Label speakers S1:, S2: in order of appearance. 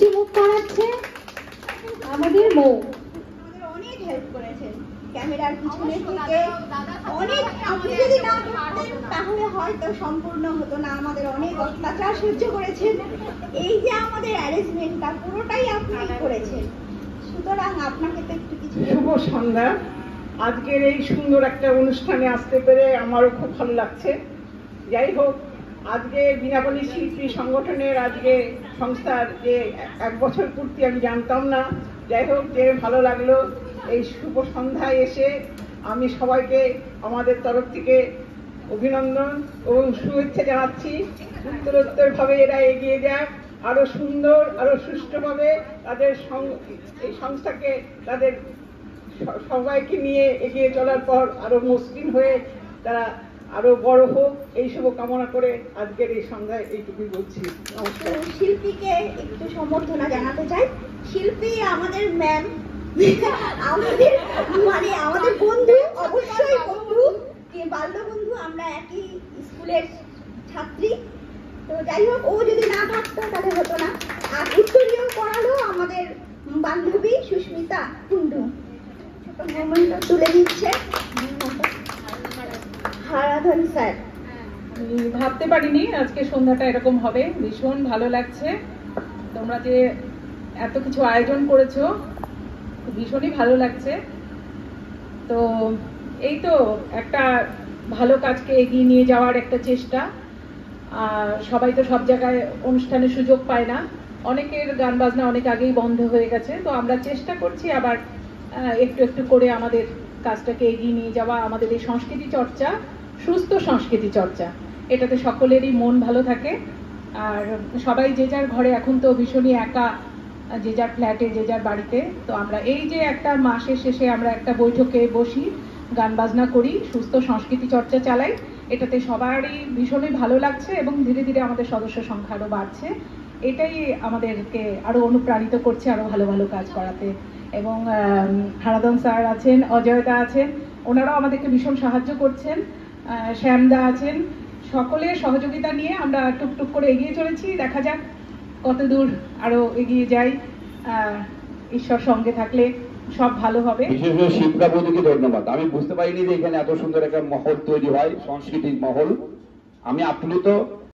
S1: মিষ্টি মুখ করাচ্ছে আমাদের মৌ।
S2: আমাদের অনেক হেল্প করেছেন ক্যামেরার পিছনে থেকে, অনেক। আপনি যদি না করতেন তাহলে হয়তো সম্পূর্ণ হতো না। আমাদের অনেক অত্যাচার সহ্য করেছেন। এই যে আমাদের অ্যারেঞ্জমেন্টটা পুরোটাই আপনি করেছেন, সুতরাং আপনাকে তো একটু কিছু।
S3: শুভ সন্ধ্যা। আজকের এই সুন্দর একটা অনুষ্ঠানে আসতে পেরে আমারও খুব ভালো লাগছে। যাই হোক, আজকে বীণাপাণি শিল্পী সংগঠনের আজকে সংস্থার যে 1 বছর পূর্তি আমি জানতাম না। যাই হোক, যে ভালো লাগলো এই শুভ সন্ধ্যায় এসে। আমি সবাইকে আমাদের তরফ থেকে অভিনন্দন এবং শুভেচ্ছা জানাচ্ছি। উত্তরোত্তরভাবে এরা এগিয়ে যাক, আরো সুন্দর, আরো সুষ্ঠুভাবে তাদের এই সংস্থাকে, তাদের সবাইকে নিয়ে এগিয়ে চলার পর আরো মসৃণ হয়ে তারা আরো বড় হোক, এই শুভ কামনা করে আজকের এই সন্ধ্যায় এইটুকুই বলছি। নমস্কার।
S2: শিল্পীকে একটু সম্বর্ধনা জানাতে চাই। শিল্পী আমাদের ম্যাম, আমাদের মানে আমাদের বন্ধু, অবশ্যই বন্ধু, বাল্য বন্ধু। আমরা একই স্কুলের ছাত্রী। তো যাই হোক, ও যদি না থাকতো তাহলে হতো না। আর উত্তরীয় পড়ালো আমাদের বান্ধবী সুস্মিতা কুন্ডু। ছোট মোমেন্ট তুলে দিচ্ছে হারাধন স্যার।
S4: ভাবতে পারিনি আজকে সন্ধ্যাটা এরকম হবে। ভীষণ ভালো লাগছে। তোমরা যে এত কিছু আয়োজন করেছো, ভীষণই ভালো লাগছে। তো এই তো একটা ভালো কাজকে এগিয়ে নিয়ে যাওয়ার একটা চেষ্টা। সবাই তো সব জায়গায় অনুষ্ঠানের সুযোগ পায় না। অনেকের গান বাজনা অনেক আগেই বন্ধ হয়ে গেছে। তো আমরা চেষ্টা করছি আবার একটু একটু করে আমাদের কাজটাকে এগিয়ে নিয়ে যাওয়া। আমাদের এই সংস্কৃতি চর্চা, সুস্থ সংস্কৃতি চর্চা, এটাতে সকলেরই মন ভালো থাকে। আর সবাই যে যার ঘরে, এখন তো ভীষণই একা, যে যার ফ্ল্যাটে, যে যার বাড়িতে। তো আমরা এই যে একটা মাসের শেষে আমরা একটা বৈঠকে বসি, গান বাজনা করি, সুস্থ সংস্কৃতি চর্চা চালাই, এটাতে সবারই ভীষণই ভালো লাগছে এবং ধীরে ধীরে আমাদের সদস্য সংখ্যা আরও বাড়ছে। এটাই আমাদেরকে আরো অনুপ্রাণিত করছে আরো ভালো ভালো কাজ করাতে। এবং হারাধন স্যার আছেন, অজয়দা আছেন, ওনারাও আমাদেরকে ভীষণ সাহায্য করছেন, শ্যামদা আছেন। সকলের সহযোগিতা নিয়ে আমরা টুকটুক করে এগিয়ে চলেছি। দেখা যাক কতদূর আরো এগিয়ে যাই। ঈশ্বর সঙ্গে থাকলে সব ভালো হবে।
S5: বিশেষ করে শিবরা বৌদিকে ধন্যবাদ। আমি বুঝতে পারিনি যে এখানে এত সুন্দর একটা মহল তৈরি হয়, সাংস্কৃতিক মহল। আমি আপ্লুত।